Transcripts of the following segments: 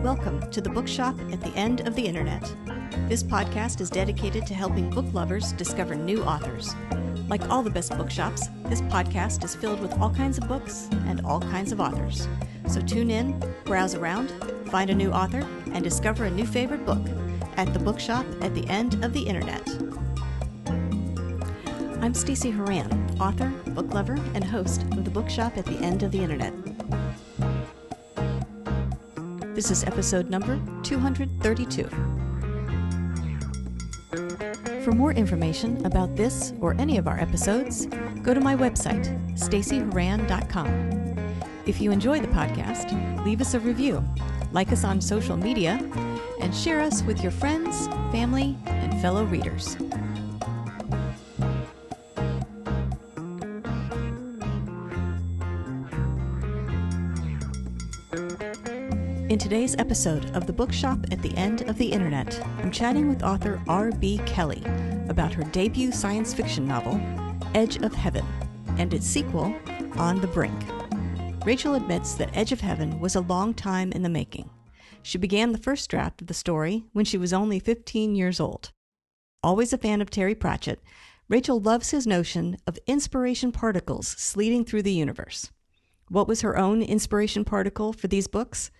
Welcome to the Bookshop at the End of the Internet. This podcast is dedicated to helping book lovers discover new authors. Like all the best bookshops, this podcast is filled with all kinds of books and all kinds of authors. So tune in, browse around, find a new author, and discover a new favorite book at the Bookshop at the End of the Internet. I'm Stacey Horan, author, book lover, and host of the Bookshop at the End of the Internet. This is episode number 232. For more information about this or any of our episodes, go to my website, staceyhoran.com. If you enjoy the podcast, leave us a review, like us on social media, and share us with your friends, family, and fellow readers. In today's episode of The Bookshop at the End of the Internet, I'm chatting with author R.B. Kelly about her debut science fiction novel, Edge of Heaven, and its sequel, On the Brink. Rachael admits that Edge of Heaven was a long time in the making. She began the first draft of the story when she was only 15 years old. Always a fan of Terry Pratchett, Rachael loves his notion of inspiration particles sleeting through the universe. What was her own inspiration particle for these books?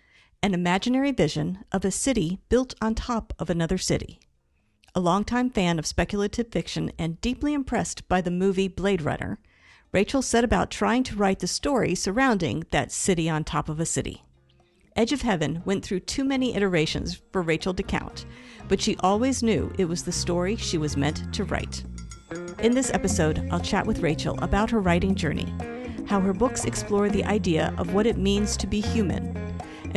An imaginary vision of a city built on top of another city. A longtime fan of speculative fiction and deeply impressed by the movie Blade Runner, Rachael set about trying to write the story surrounding that city on top of a city. Edge of Heaven went through too many iterations for Rachael to count, but she always knew it was the story she was meant to write. In this episode, I'll chat with Rachael about her writing journey, how her books explore the idea of what it means to be human,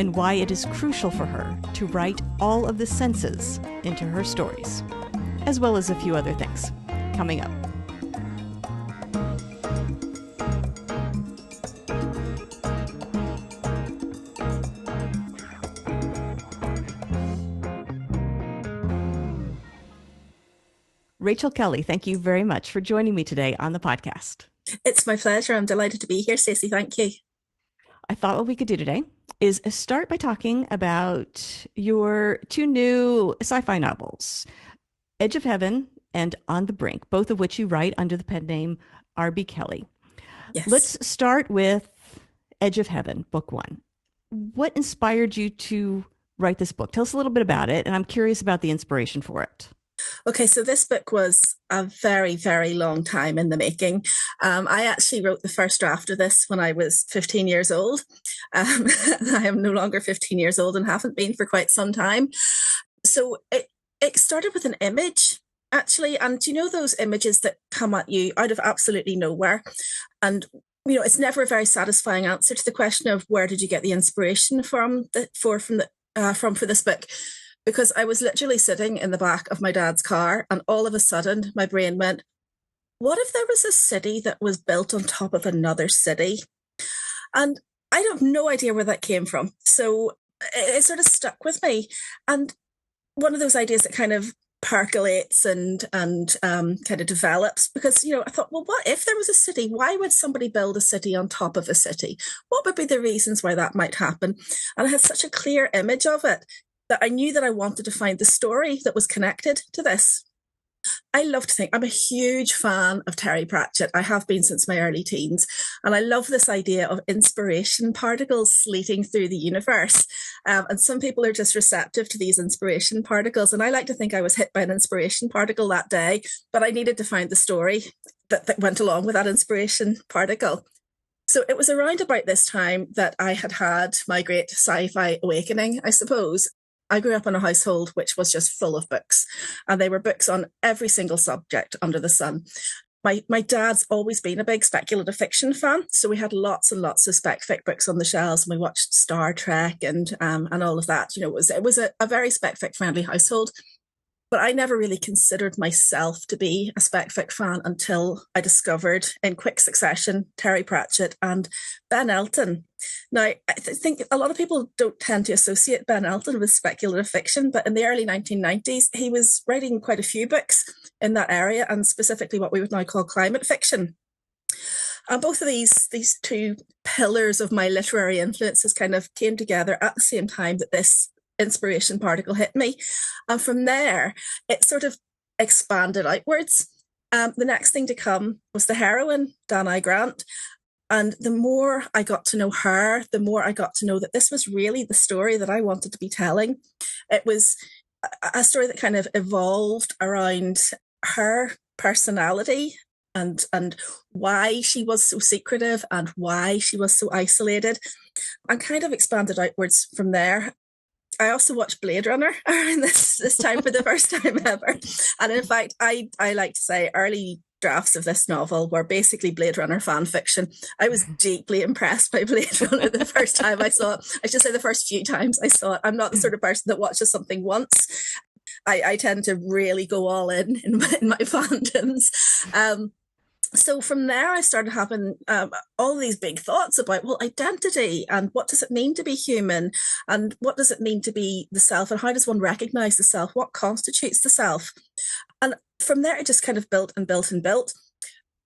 and why it is crucial for her to write all of the senses into her stories, as well as a few other things. Coming up. Rachael Kelly, thank you very much for joining me today on the podcast. It's my pleasure. I'm delighted to be here, Stacey. Thank you. I thought what we could do today is start by talking about your two new sci-fi novels, Edge of Heaven and On the Brink, both of which you write under the pen name R.B. Kelly. Yes. Let's start with Edge of Heaven, book one. What inspired you to write this book? Tell us a little bit about it, and I'm curious about the inspiration for it. Okay, so this book was a very, very long time in the making. I actually wrote the first draft of this when I was 15 years old. I am no longer 15 years old and haven't been for quite some time. So it started with an image, actually. And you know those images that come at you out of absolutely nowhere? And it's never a very satisfying answer to the question of where did you get the inspiration for this book? Because I was literally sitting in the back of my dad's car and all of a sudden my brain went, what if there was a city that was built on top of another city? And I have no idea where that came from. So it sort of stuck with me. And one of those ideas that kind of percolates and kind of develops because, I thought, well, what if there was a city? Why would somebody build a city on top of a city? What would be the reasons why that might happen? And I had such a clear image of it that I knew that I wanted to find the story that was connected to this. I love to think, I'm a huge fan of Terry Pratchett. I have been since my early teens. And I love this idea of inspiration particles sleeting through the universe. And some people are just receptive to these inspiration particles. And I like to think I was hit by an inspiration particle that day, but I needed to find the story that went along with that inspiration particle. So it was around about this time that I had my great sci-fi awakening, I suppose. I grew up in a household which was just full of books, and they were books on every single subject under the sun. My dad's always been a big speculative fiction fan, so we had lots and lots of spec fic books on the shelves, and we watched Star Trek and all of that. It was a very spec fic friendly household. But I never really considered myself to be a spec fic fan until I discovered in quick succession Terry Pratchett and Ben Elton. Now, I think a lot of people don't tend to associate Ben Elton with speculative fiction, but in the early 1990s, he was writing quite a few books in that area, and specifically what we would now call climate fiction. And both of these two pillars of my literary influences kind of came together at the same time that this inspiration particle hit me. And from there, it sort of expanded outwards. The next thing to come was the heroine, Danae Grant. And the more I got to know her, the more I got to know that this was really the story that I wanted to be telling. It was a story that kind of evolved around her personality and why she was so secretive and why she was so isolated, and kind of expanded outwards from there. I also watched Blade Runner around this time for the first time ever. And in fact, I like to say early drafts of this novel were basically Blade Runner fan fiction. I was deeply impressed by Blade Runner the first time I saw it. I should say the first few times I saw it. I'm not the sort of person that watches something once. I tend to really go all in my fandoms. So from there, I started having all these big thoughts about, well, identity and what does it mean to be human and what does it mean to be the self and how does one recognize the self? What constitutes the self? And from there, it just kind of built and built and built.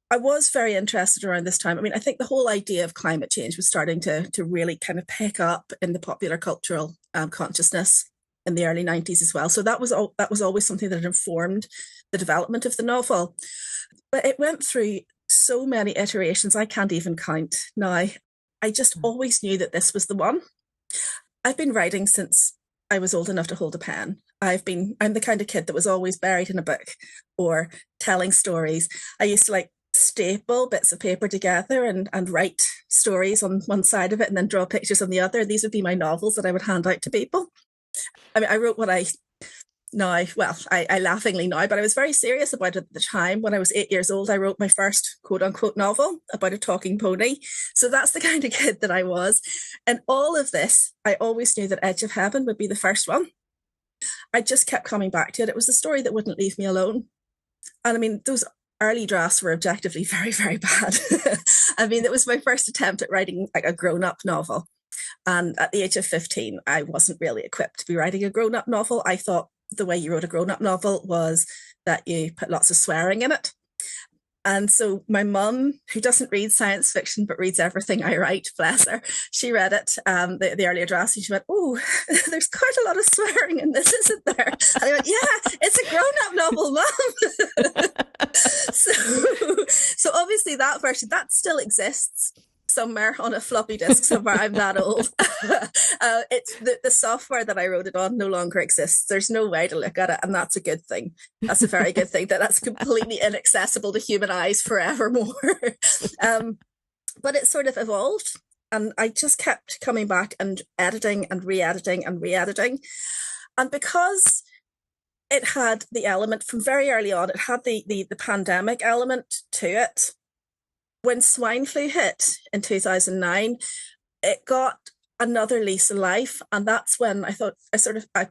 I was very interested around this time. I mean, I think the whole idea of climate change was starting to really kind of pick up in the popular cultural consciousness in the early 90s as well. So that was always something that informed the development of the novel. But it went through so many iterations, I can't even count now. I just always knew that this was the one. I've been writing since I was old enough to hold a pen. I'm the kind of kid that was always buried in a book or telling stories. I used to staple bits of paper together and write stories on one side of it and then draw pictures on the other. These would be my novels that I would hand out to people. I mean, I wrote what I laughingly now, but I was very serious about it at the time. When I was 8 years old, I wrote my first quote unquote novel about a talking pony. So that's the kind of kid that I was. And all of this, I always knew that Edge of Heaven would be the first one. I just kept coming back to it. It was the story that wouldn't leave me alone. And I mean, those early drafts were objectively very, very bad. I mean, it was my first attempt at writing a grown-up novel. And at the age of 15, I wasn't really equipped to be writing a grown-up novel. I thought the way you wrote a grown-up novel was that you put lots of swearing in it. And so my mum, who doesn't read science fiction but reads everything I write, bless her, she read it, the earlier drafts, and she went, "Oh, there's quite a lot of swearing in this, isn't there?" And I went, "Yeah, it's a grown-up novel, Mum." So obviously that version, that still exists somewhere on a floppy disk somewhere. I'm that old. It's the software that I wrote it on no longer exists. There's no way to look at it, and that's a good thing. That's a very good thing. That's completely inaccessible to human eyes forevermore. But it sort of evolved, and I just kept coming back and editing and re-editing and re-editing. And because it had the element from very early on, it had the pandemic element to it. When swine flu hit in 2009, it got another lease of life. And that's when I thought, I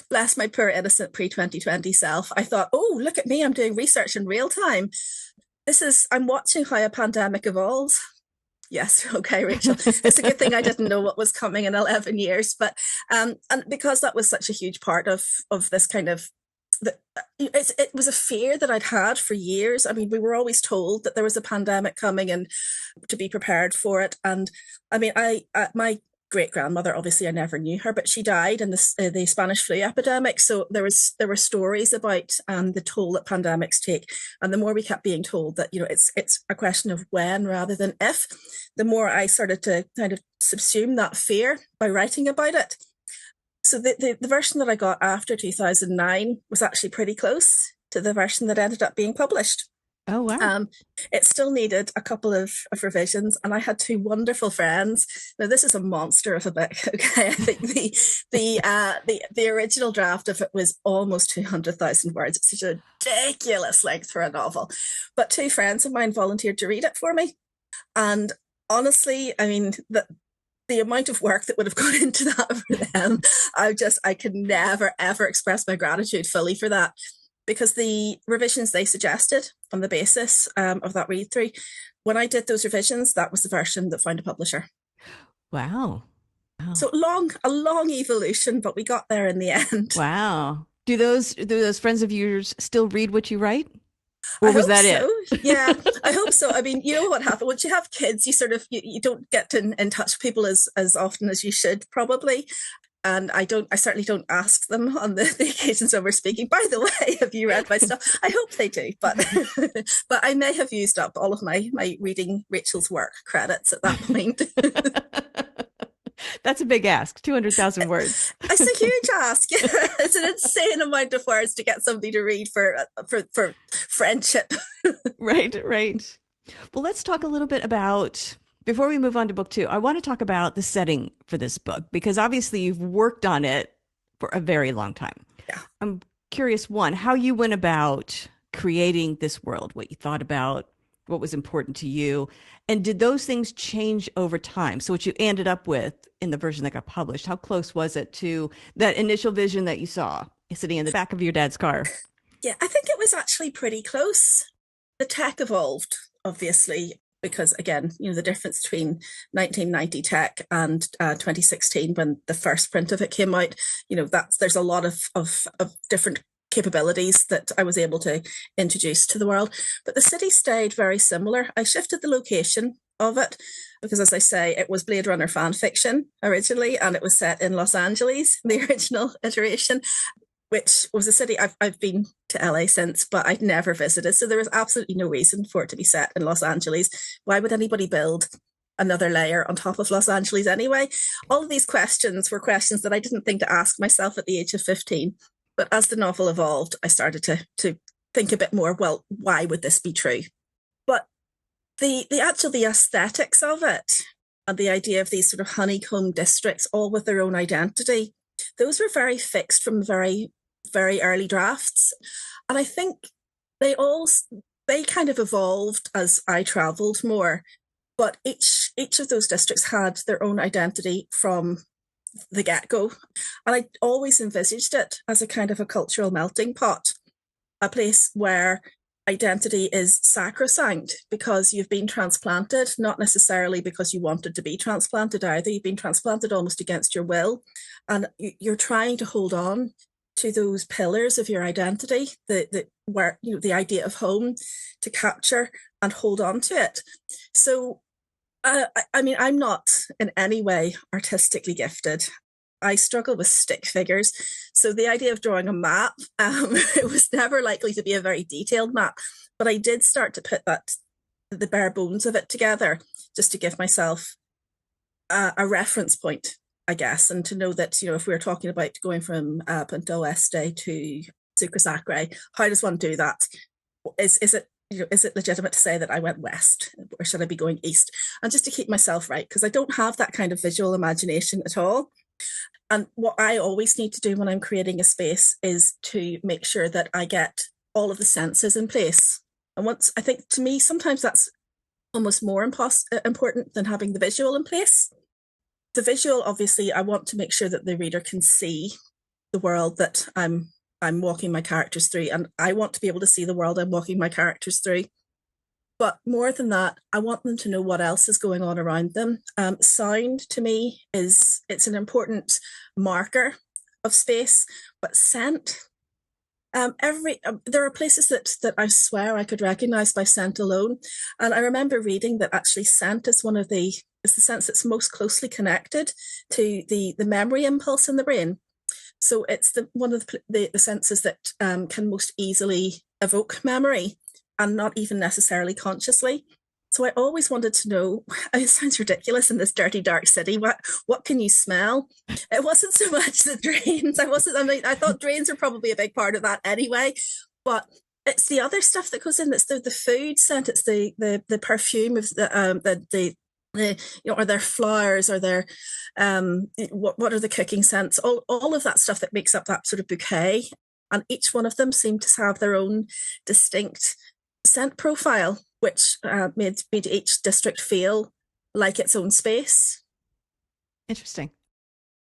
bless my poor innocent pre-2020 self. I thought, oh, look at me, I'm doing research in real time. I'm watching how a pandemic evolves. Yes, okay, Rachael. It's a good thing I didn't know what was coming in 11 years. But and because that was such a huge part of this kind of, it was a fear that I'd had for years. I mean, we were always told that there was a pandemic coming and to be prepared for it. And I mean, my great-grandmother, obviously I never knew her, but she died in the Spanish flu epidemic. So there were stories about the toll that pandemics take. And the more we kept being told that, it's a question of when rather than if, the more I started to kind of subsume that fear by writing about it. So the version that I got after 2009 was actually pretty close to the version that ended up being published. Oh, wow. It still needed a couple of revisions, and I had two wonderful friends. Now, this is a monster of a book, okay? I think the original draft of it was almost 200,000 words. It's such a ridiculous length for a novel. But two friends of mine volunteered to read it for me. And honestly, I mean, the amount of work that would have gone into that for them, I could never, ever express my gratitude fully for that, because the revisions they suggested on the basis of that read through, when I did those revisions, that was the version that found a publisher. Wow. So a long evolution, but we got there in the end. Wow. Do those friends of yours still read what you write? Or was that it? Yeah, I hope so. I mean, you know what happens once you have kids, you sort of you don't get in touch with people as often as you should probably. And I certainly don't ask them on the occasions when we're speaking, by the way, have you read my stuff? I hope they do, but but I may have used up all of my reading Rachael's work credits at that point. That's a big ask, 200,000 words. It's a huge ask. It's an insane amount of words to get somebody to read for friendship. Right, right. Well, let's talk a little bit about, before we move on to book two, I want to talk about the setting for this book, because obviously you've worked on it for a very long time. Yeah. I'm curious, one, how you went about creating this world, what you thought about, what was important to you, and did those things change over time? So what you ended up with in the version that got published, how close was it to that initial vision that you saw sitting in the back of your dad's car? Yeah, I think it was actually pretty close. The tech evolved, obviously, because again, the difference between 1990 tech and 2016, when the first print of it came out, there's a lot of different capabilities that I was able to introduce to the world. But the city stayed very similar. I shifted the location of it because, as I say, it was Blade Runner fan fiction originally, and it was set in Los Angeles, the original iteration, which was a city I've been to LA since, but I'd never visited. So there was absolutely no reason for it to be set in Los Angeles. Why would anybody build another layer on top of Los Angeles anyway? All of these questions were questions that I didn't think to ask myself at the age of 15. But as the novel evolved, I started to think a bit more, well, why would this be true? But the aesthetics of it and the idea of these sort of honeycomb districts, all with their own identity, those were very fixed from very, very early drafts. And I think they kind of evolved as I traveled more. But each of those districts had their own identity from the get-go. And I always envisaged it as a kind of a cultural melting pot, a place where identity is sacrosanct because you've been transplanted, not necessarily because you wanted to be transplanted either. You've been transplanted almost against your will. And you're trying to hold on to those pillars of your identity, the idea of home, to capture and hold on to it. So I'm not in any way artistically gifted. I struggle with stick figures. So the idea of drawing a map, it was never likely to be a very detailed map. But I did start to put the bare bones of it together, just to give myself a reference point, I guess, and to know that, if we were talking about going from Punta Oeste to Sucre Sacre, how does one do that? Is it legitimate to say that I went west, or should I be going east? And just to keep myself right, because I don't have that kind of visual imagination at all. And what I always need to do when I'm creating a space is to make sure that I get all of the senses in place. And I think to me, sometimes that's almost more important than having the visual in place. The visual, obviously, I want to make sure that the reader can see the world that I'm walking my characters through, and I want to be able to see the world I'm walking my characters through. But more than that, I want them to know what else is going on around them. Sound, to me, it's an important marker of space, but scent. There are places that I swear I could recognize by scent alone, and I remember reading that actually scent is the sense that's most closely connected to the memory impulse in the brain. So it's one of the senses that can most easily evoke memory, and not even necessarily consciously. So I always wanted to know, it sounds ridiculous in this dirty, dark city, what can you smell? It wasn't so much the drains. I thought drains are probably a big part of that anyway, but it's the other stuff that goes in. It's the food scent, it's the perfume of are there flowers, are there what are the cooking scents, all of that stuff that makes up that sort of bouquet. And each one of them seemed to have their own distinct scent profile, which made each district feel like its own space. Interesting.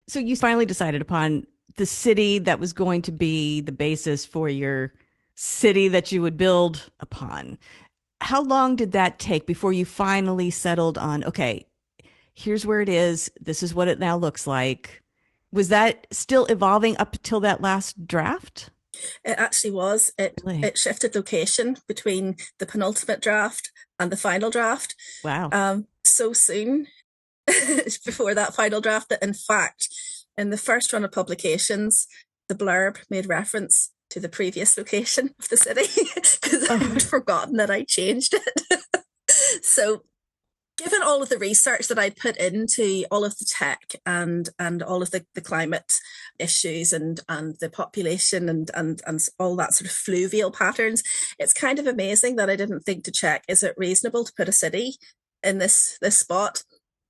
So you finally decided upon the city that was going to be the basis for your city that you would build upon. How long did that take before you finally settled on, okay, here's where it is, this is what it now looks like? Was that still evolving up until that last draft? It actually was. It shifted location between the penultimate draft and the final draft. Wow. So soon before that final draft that, in fact, In the first run of publications, the blurb made reference to the previous location of the city because I'd forgotten that I changed it. So given all of the research that I put into all of the tech and all of the climate issues and the population and all that sort of fluvial patterns, it's kind of amazing that I didn't think to check, is it reasonable to put a city in this spot,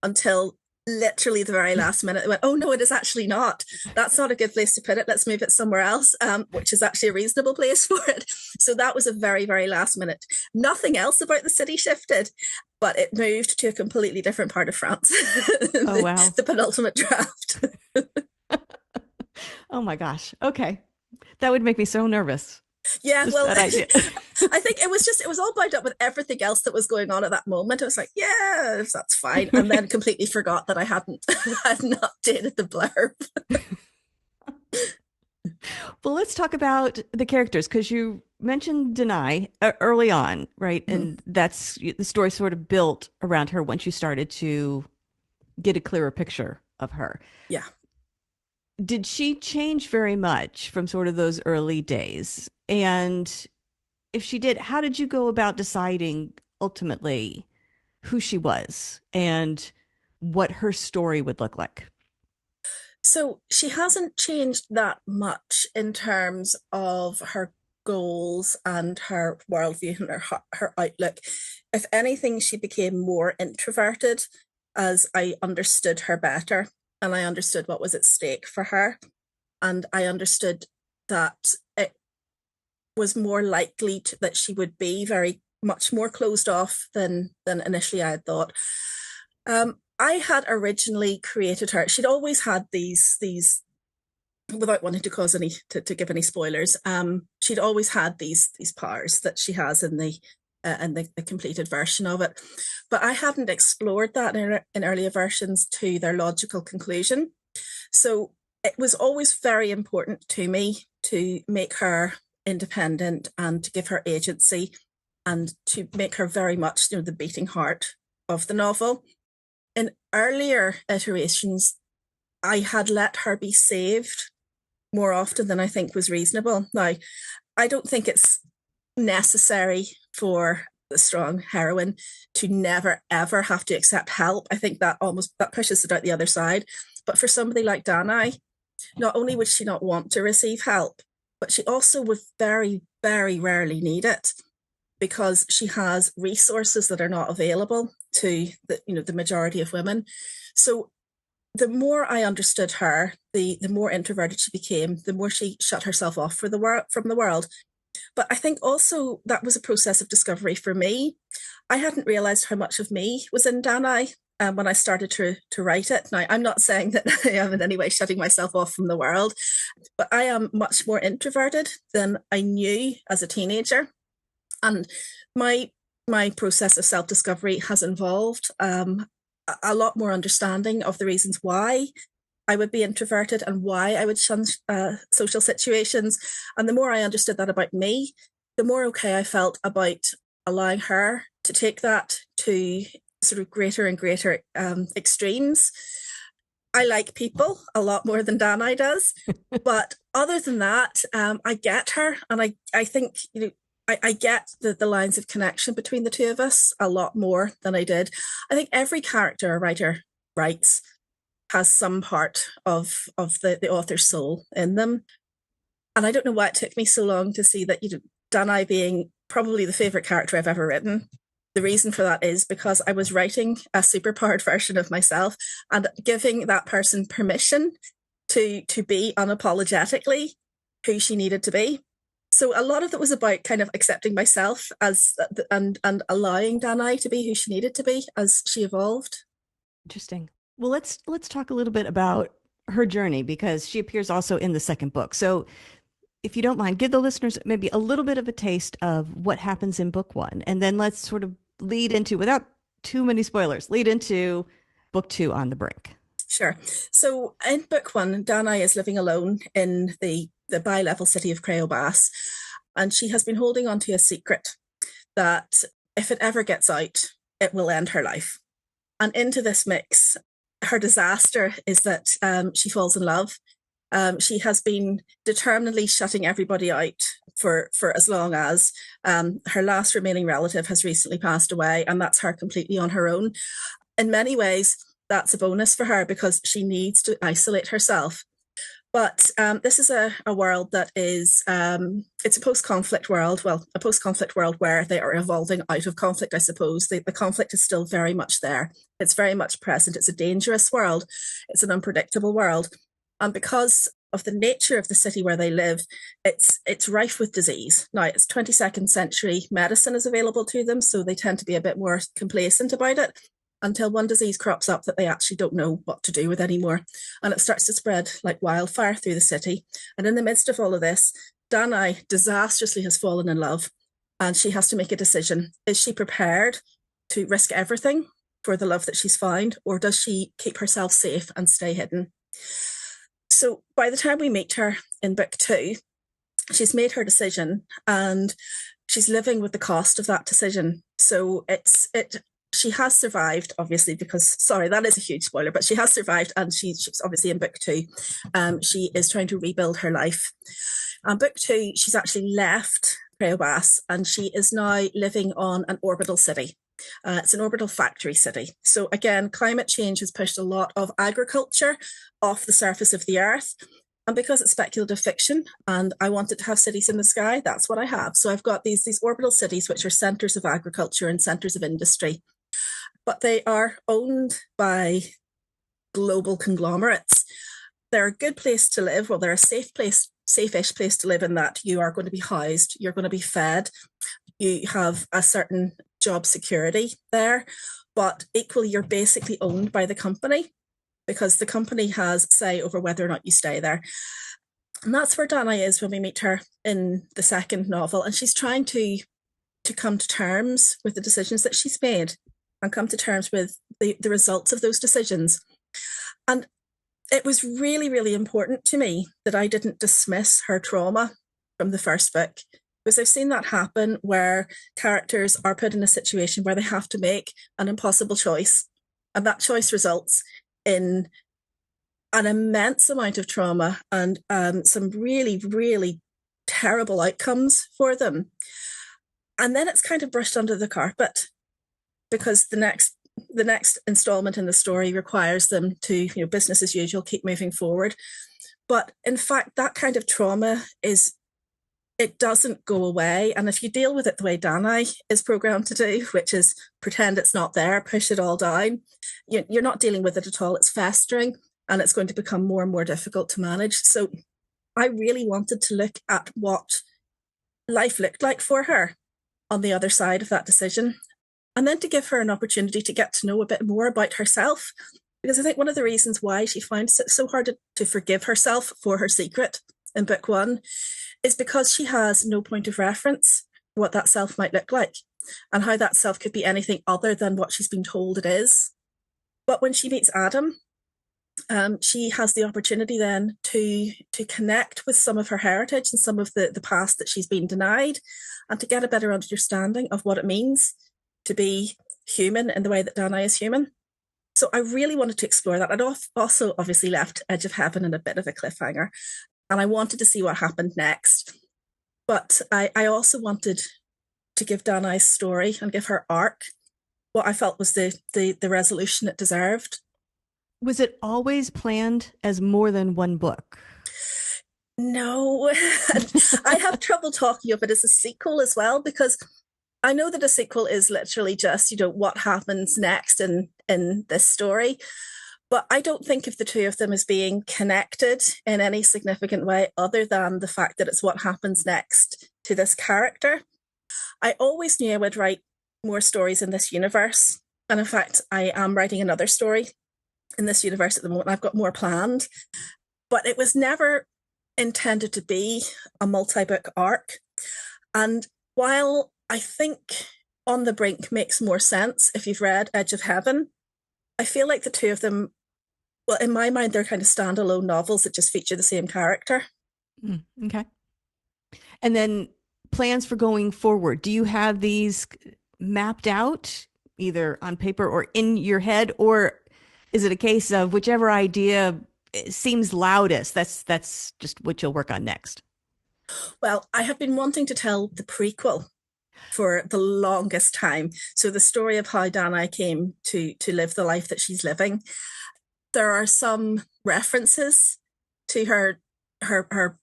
until literally the very last minute I went, oh no, it is actually not. That's not a good place to put it. Let's move it somewhere else, which is actually a reasonable place for it. So that was a very, very last minute. Nothing else about the city shifted, but it moved to a completely different part of France. Oh, wow. The penultimate draft. Oh my gosh. Okay. That would make me so nervous. Yeah, Just well, that idea. I think it was all bound up with everything else that was going on at that moment. I was like, yeah, that's fine. And then completely forgot that I hadn't updated the blurb. Well, let's talk about the characters, because you mentioned Danae early on, right? And that's the story sort of built around her once you started to get a clearer picture of her. Yeah. Did she change very much from sort of those early days? And if she did, how did you go about deciding ultimately who she was and what her story would look like? So she hasn't changed that much in terms of her goals and her worldview and her outlook. If anything, she became more introverted as I understood her better and I understood what was at stake for her. And I understood that it was more likely that she would be very much more closed off than initially I had thought. I had originally created her. She'd always had these without wanting to cause any to give any spoilers. She'd always had these powers that she has in the completed version of it, but I hadn't explored that in earlier versions to their logical conclusion. So it was always very important to me to make her independent and to give her agency and to make her very much, the beating heart of the novel. In earlier iterations, I had let her be saved more often than I think was reasonable. Now, I don't think it's necessary for the strong heroine to never, ever have to accept help. I think that pushes it out the other side. But for somebody like Danae, not only would she not want to receive help, but she also would very, very rarely need it, because she has resources that are not available to the majority of women. So the more I understood her, the more introverted she became, the more she shut herself off from the world. But I think also that was a process of discovery for me. I hadn't realized how much of me was in Danae when I started to write it. Now, I'm not saying that I am in any way shutting myself off from the world, but I am much more introverted than I knew as a teenager. And my process of self-discovery has involved a lot more understanding of the reasons why I would be introverted and why I would shun social situations. And the more I understood that about me, the more okay I felt about allowing her to take that to sort of greater and greater extremes. I like people a lot more than Danae does. But other than that, I get her. And I think, I get the lines of connection between the two of us a lot more than I did. I think every character a writer writes has some part of the author's soul in them. And I don't know why it took me so long to see that, Danae being probably the favourite character I've ever written. The reason for that is because I was writing a superpowered version of myself and giving that person permission to be unapologetically who she needed to be. So a lot of it was about kind of accepting myself as and allowing Danae to be who she needed to be as she evolved. Interesting. Well, let's talk a little bit about her journey, because she appears also in the second book. So if you don't mind, give the listeners maybe a little bit of a taste of what happens in book one, and then let's sort of lead into, without too many spoilers, lead into book two, On the Brink. Sure. So in book one, Danae is living alone in the bi-level city of Creobas, and she has been holding on to a secret that if it ever gets out, it will end her life. And into this mix her disaster is that she falls in love. She has been determinedly shutting everybody out for as long as her last remaining relative has recently passed away, and that's her completely on her own. In many ways, that's a bonus for her because she needs to isolate herself. But this is a world that is, it's a post-conflict world. Well, a post-conflict world where they are evolving out of conflict, I suppose. The conflict is still very much there. It's very much present. It's a dangerous world. It's an unpredictable world. And because of the nature of the city where they live, it's rife with disease. Now, it's 22nd century medicine is available to them, so they tend to be a bit more complacent about it until one disease crops up that they actually don't know what to do with anymore. And it starts to spread like wildfire through the city. And in the midst of all of this, Danae disastrously has fallen in love and she has to make a decision. Is she prepared to risk everything for the love that she's found, or does she keep herself safe and stay hidden? So by the time we meet her in book 2, she's made her decision and she's living with the cost of that decision. So she has survived, obviously, because, sorry, that is a huge spoiler, but she has survived and she's obviously in book 2. She is trying to rebuild her life. Book 2, she's actually left Creobas and she is now living on an orbital city. It's an orbital factory city. So again, climate change has pushed a lot of agriculture off the surface of the earth. And because it's speculative fiction and I wanted to have cities in the sky, that's what I have. So I've got these orbital cities, which are centres of agriculture and centres of industry. But they are owned by global conglomerates. They're a good place to live. Well, they're a safe-ish place to live in that you are going to be housed, you're going to be fed, you have a certain job security there, but equally you're basically owned by the company because the company has say over whether or not you stay there. And that's where Danae is when we meet her in the second novel, and she's trying to come to terms with the decisions that she's made and come to terms with the results of those decisions. And it was really, really important to me that I didn't dismiss her trauma from the first book, because I've seen that happen where characters are put in a situation where they have to make an impossible choice. And that choice results in an immense amount of trauma and some really, really terrible outcomes for them. And then it's kind of brushed under the carpet because the next installment in the story requires them to, business as usual, keep moving forward. But in fact, that kind of trauma it doesn't go away. And if you deal with it the way Danae is programmed to do, which is pretend it's not there, push it all down, you're not dealing with it at all. It's festering and it's going to become more and more difficult to manage. So I really wanted to look at what life looked like for her on the other side of that decision, and then to give her an opportunity to get to know a bit more about herself. Because I think one of the reasons why she finds it so hard to forgive herself for her secret in book 1 is because she has no point of reference for what that self might look like and how that self could be anything other than what she's been told it is. But when she meets Adam, she has the opportunity then to connect with some of her heritage and some of the past that she's been denied, and to get a better understanding of what it means to be human in the way that Danae is human. So I really wanted to explore that. I'd also obviously left Edge of Heaven in a bit of a cliffhanger, and I wanted to see what happened next. But I also wanted to give Danae's story and give her arc what I felt was the resolution it deserved. Was it always planned as more than one book? No. I have trouble talking of it as a sequel as well, because I know that a sequel is literally just, what happens next in this story. But I don't think of the two of them as being connected in any significant way other than the fact that it's what happens next to this character. I always knew I would write more stories in this universe. And in fact, I am writing another story in this universe at the moment. I've got more planned. But it was never intended to be a multi-book arc. And while I think On the Brink makes more sense if you've read Edge of Heaven, I feel like the two of them, well, in my mind, they're kind of standalone novels that just feature the same character. Okay. And then plans for going forward. Do you have these mapped out either on paper or in your head, or Is it a case of whichever idea seems loudest, that's just what you'll work on next? Well, I have been wanting to tell the prequel for the longest time. So the story of how Danae came to live the life that she's living. There are some references to her her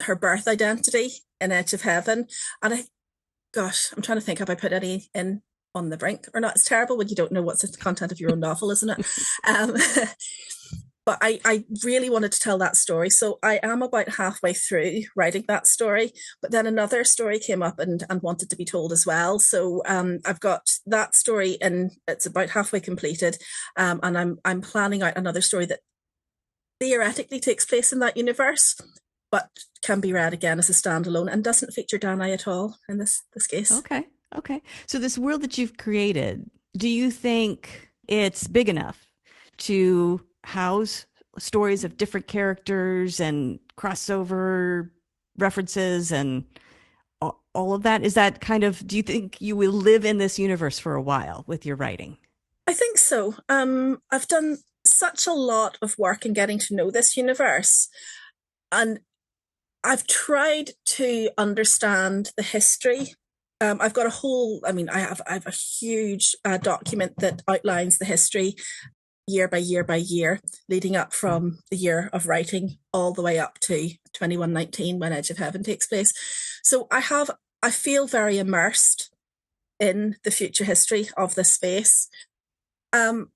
her birth identity in Edge of Heaven, and I'm trying to think, have I put any in on the Brink or not? It's terrible when you don't know what's the content of your own novel, isn't it? Um, but I really wanted to tell that story. So I am about halfway through writing that story, but then another story came up and wanted to be told as well. So I've got that story and it's about halfway completed. And I'm planning out another story that theoretically takes place in that universe, but can be read again as a standalone and doesn't feature Danae at all in this case. Okay. Okay. So this world that you've created, do you think it's big enough to house stories of different characters and crossover references and all of that? Is that kind of, do you think you will live in this universe for a while with your writing? I think so. I've done such a lot of work in getting to know this universe, and I've tried to understand the history. I've got a whole, I have a huge document that outlines the history year by year by year, leading up from the year of writing all the way up to 2119 when Edge of Heaven takes place. So I feel very immersed in the future history of this space. I'm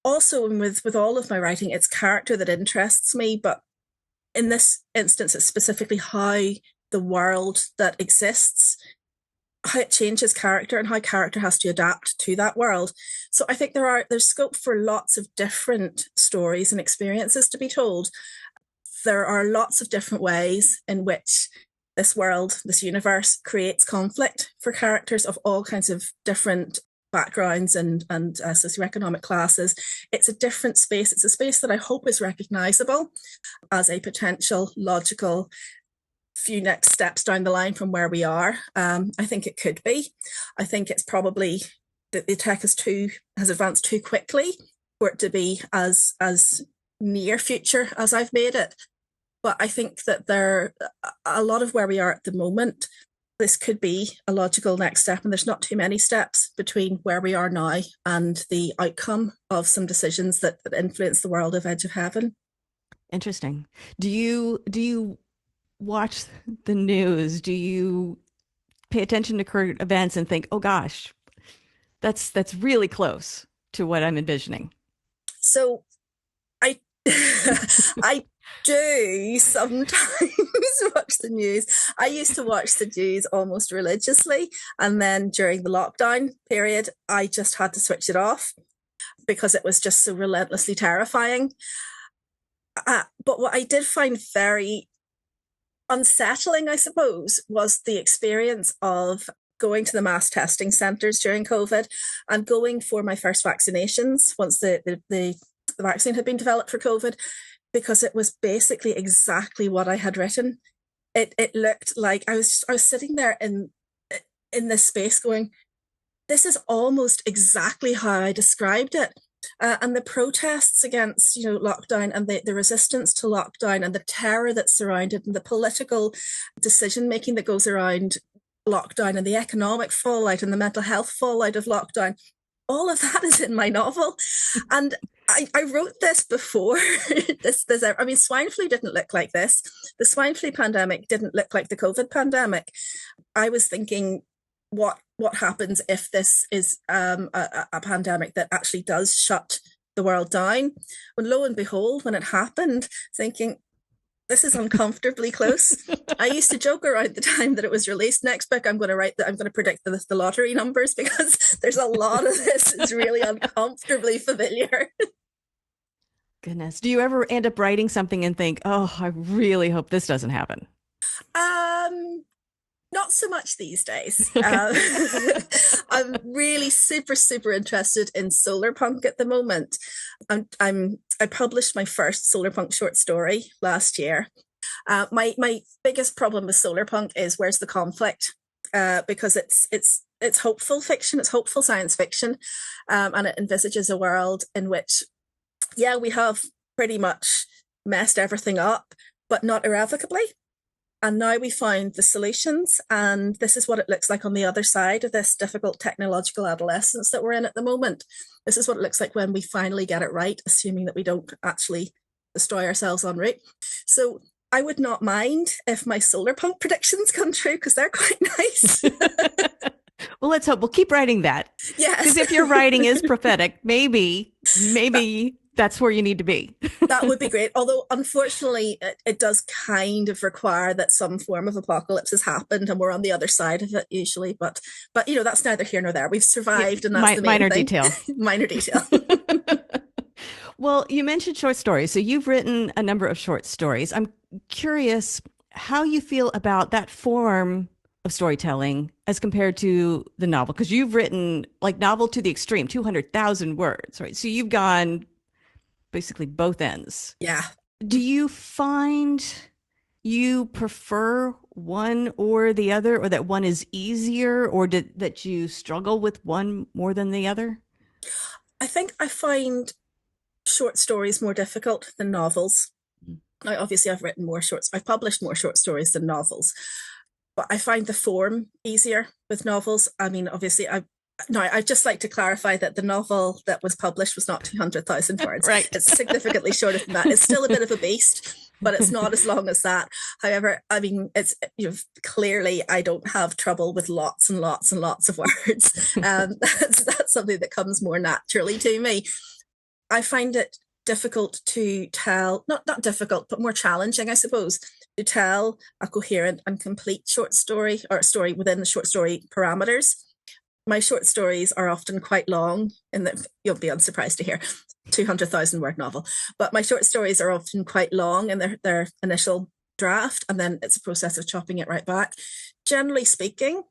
also with all of my writing, it's character that interests me, but in this instance, it's specifically how the world that exists, how it changes character and how character has to adapt to that world. So I think there's scope for lots of different stories and experiences to be told. There are lots of different ways in which this world, this universe creates conflict for characters of all kinds of different backgrounds and socioeconomic classes. It's a different space. It's a space that I hope is recognizable as a potential logical few next steps down the line from where we are. I think it could be. I think it's probably that the tech has advanced too quickly for it to be as near future as I've made it. But I think that a lot of where we are at the moment, this could be a logical next step, and there's not too many steps between where we are now and the outcome of some decisions that influence the world of Edge of Heaven. Interesting. Do you watch the news? Do you pay attention to current events and think, oh gosh, that's really close to what I'm envisioning? So I I do sometimes watch the news. I used to watch the news almost religiously, and then during the lockdown period, I just had to switch it off because it was just so relentlessly terrifying. But what I did find very unsettling, I suppose, was the experience of going to the mass testing centres during COVID and going for my first vaccinations once the vaccine had been developed for COVID, because it was basically exactly what I had written. It looked like I was sitting there in this space going, this is almost exactly how I described it. And the protests against, lockdown and the resistance to lockdown and the terror that's surrounded and the political decision making that goes around lockdown and the economic fallout and the mental health fallout of lockdown, all of that is in my novel. And I wrote this before swine flu didn't look like this. The swine flu pandemic didn't look like the COVID pandemic. I was thinking, what happens if this is a pandemic that actually does shut the world down? When lo and behold, when it happened, thinking, this is uncomfortably close. I used to joke around the time that it was released. Next book, I'm going to predict the lottery numbers, because there's a lot of this is really uncomfortably familiar. Goodness. Do you ever end up writing something and think, oh, I really hope this doesn't happen? Not so much these days. Okay. I'm really super interested in solar punk at the moment. I published my first solar punk short story last year. My biggest problem with solar punk is, where's the conflict? Because it's it's hopeful fiction, it's hopeful science fiction, and it envisages a world in which, yeah, we have pretty much messed everything up, but not irrevocably. And now we found the solutions, and this is what it looks like on the other side of this difficult technological adolescence that we're in at the moment. This is what it looks like when we finally get it right, assuming that we don't actually destroy ourselves en route. So I would not mind if my solar punk predictions come true, because they're quite nice. Well, let's hope. We'll keep writing that. Yes. Because if your writing is prophetic, maybe that's where you need to be. That would be great. Although, unfortunately, it does kind of require that some form of apocalypse has happened and we're on the other side of it usually. But that's neither here nor there. We've survived, and that's the main minor thing. Detail. Minor detail. Well, you mentioned short stories. So you've written a number of short stories. I'm curious how you feel about that form of storytelling as compared to the novel, because you've written like novel to the extreme, 200,000 words, right? So you've gone basically both ends. Yeah. Do you find you prefer one or the other, or that one is easier, or that you struggle with one more than the other? I think I find short stories more difficult than novels. Now, obviously, I've published more short stories than novels, but I find the form easier with novels. I mean, obviously, I'd just like to clarify that the novel that was published was not 200,000 words. Right. It's significantly shorter than that. It's still a bit of a beast, but it's not as long as that. However, I mean, it's clearly I don't have trouble with lots and lots and lots of words. That's something that comes more naturally to me. I find it difficult to tell, not difficult, but more challenging, I suppose, to tell a coherent and complete short story, or a story within the short story parameters. My short stories are often quite long, in that you'll be unsurprised to hear 200,000 word novel, but my short stories are often quite long in their initial draft, and then it's a process of chopping it right back. Generally speaking,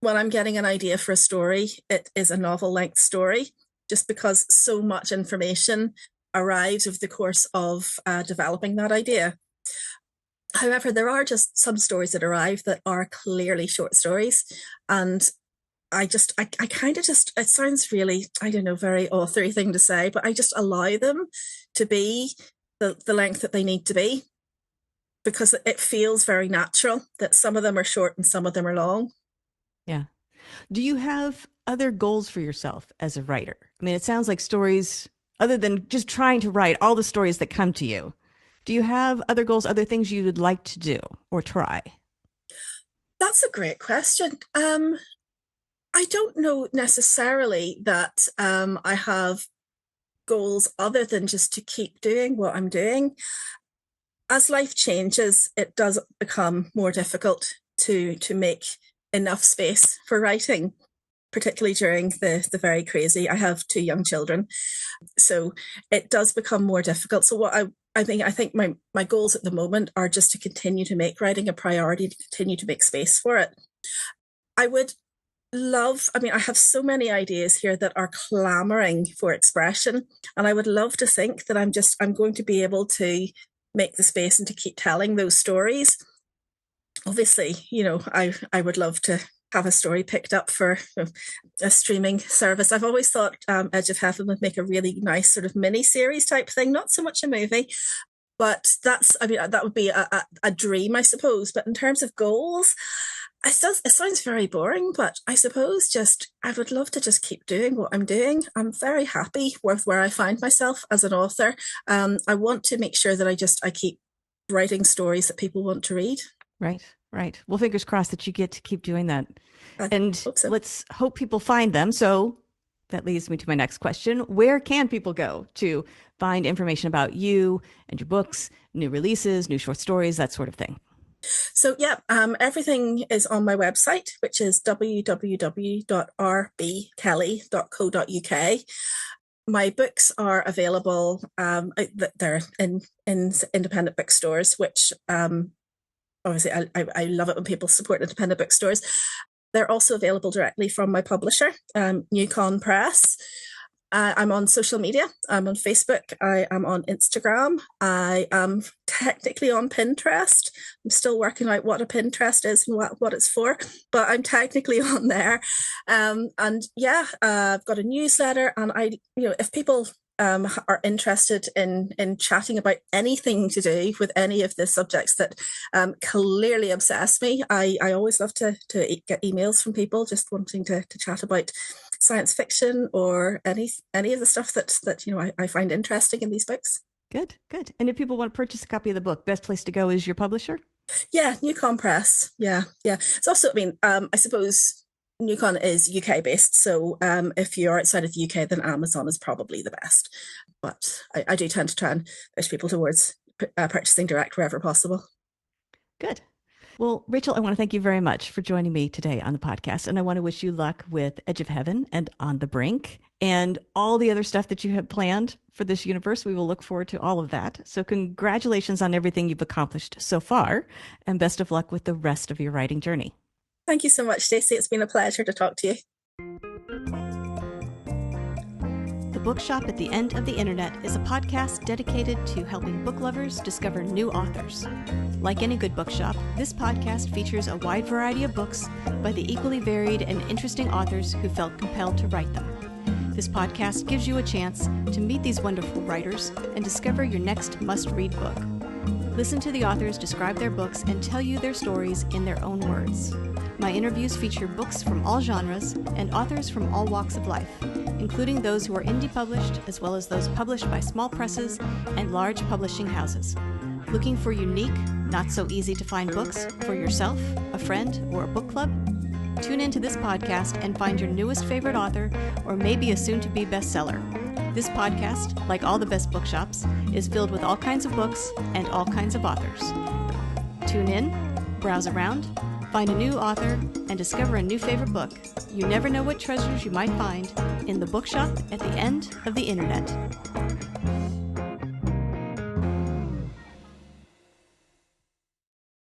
when I'm getting an idea for a story, it is a novel length story, just because so much information arrives over the course of developing that idea. However, there are just some stories that arrive that are clearly short stories, and I kind of just, it sounds really, I don't know, very authory thing to say, but I just allow them to be the length that they need to be, because it feels very natural that some of them are short and some of them are long. Yeah. Do you have other goals for yourself as a writer? I mean, it sounds like stories, other than just trying to write all the stories that come to you, do you have other goals, other things you would like to do or try? That's a great question. I don't know necessarily that I have goals other than just to keep doing what I'm doing. As life changes, it does become more difficult to make enough space for writing, particularly during the very crazy. I have 2 young children, so it does become more difficult. So what I think my goals at the moment are just to continue to make writing a priority, to continue to make space for it. I would I have so many ideas here that are clamoring for expression, and I would love to think that I'm going to be able to make the space and to keep telling those stories. Obviously, I would love to have a story picked up for a streaming service. I've always thought Edge of Heaven would make a really nice sort of mini series type thing, not so much a movie, but that would be a dream, I suppose. But in terms of goals, it sounds very boring, but I suppose I would love to just keep doing what I'm doing. I'm very happy with where I find myself as an author. I want to make sure that I keep writing stories that people want to read. Right. Well, fingers crossed that you get to keep doing that. And hope so. Let's hope people find them. So that leads me to my next question. Where can people go to find information about you and your books, new releases, new short stories, that sort of thing? So, everything is on my website, which is www.rbkelly.co.uk. My books are available. They're in independent bookstores, which obviously I love it when people support independent bookstores. They're also available directly from my publisher, Newcon Press. I'm on social media. I'm on Facebook. I am on Instagram. I am technically on Pinterest. I'm still working out what a Pinterest is and what it's for, but I'm technically on there. And yeah, I've got a newsletter, and if people are interested in chatting about anything to do with any of the subjects that clearly obsess me, I always love to get emails from people just wanting to chat about science fiction or any of the stuff that I find interesting in these books. Good. And if people want to purchase a copy of the book, best place to go is your publisher? Yeah, Newcon Press. Yeah. It's also, I suppose Newcon is UK based, so if you're outside of the UK, then Amazon is probably the best. But I do tend to try and push people towards purchasing direct wherever possible. Good. Well, Rachael, I want to thank you very much for joining me today on the podcast, and I want to wish you luck with Edge of Heaven and On the Brink and all the other stuff that you have planned for this universe. We will look forward to all of that. So congratulations on everything you've accomplished so far, and best of luck with the rest of your writing journey. Thank you so much, Stacey. It's been a pleasure to talk to you. The Bookshop at the End of the Internet is a podcast dedicated to helping book lovers discover new authors. Like any good bookshop, this podcast features a wide variety of books by the equally varied and interesting authors who felt compelled to write them. This podcast gives you a chance to meet these wonderful writers and discover your next must-read book. Listen to the authors describe their books and tell you their stories in their own words. My interviews feature books from all genres and authors from all walks of life, including those who are indie published, as well as those published by small presses and large publishing houses. Looking for unique, not so easy to find books for yourself, a friend, or a book club? Tune into this podcast and find your newest favorite author, or maybe a soon-to-be bestseller. This podcast, like all the best bookshops, is filled with all kinds of books and all kinds of authors. Tune in, browse around, find a new author, and discover a new favorite book. You never know what treasures you might find in the Bookshop at the End of the Internet.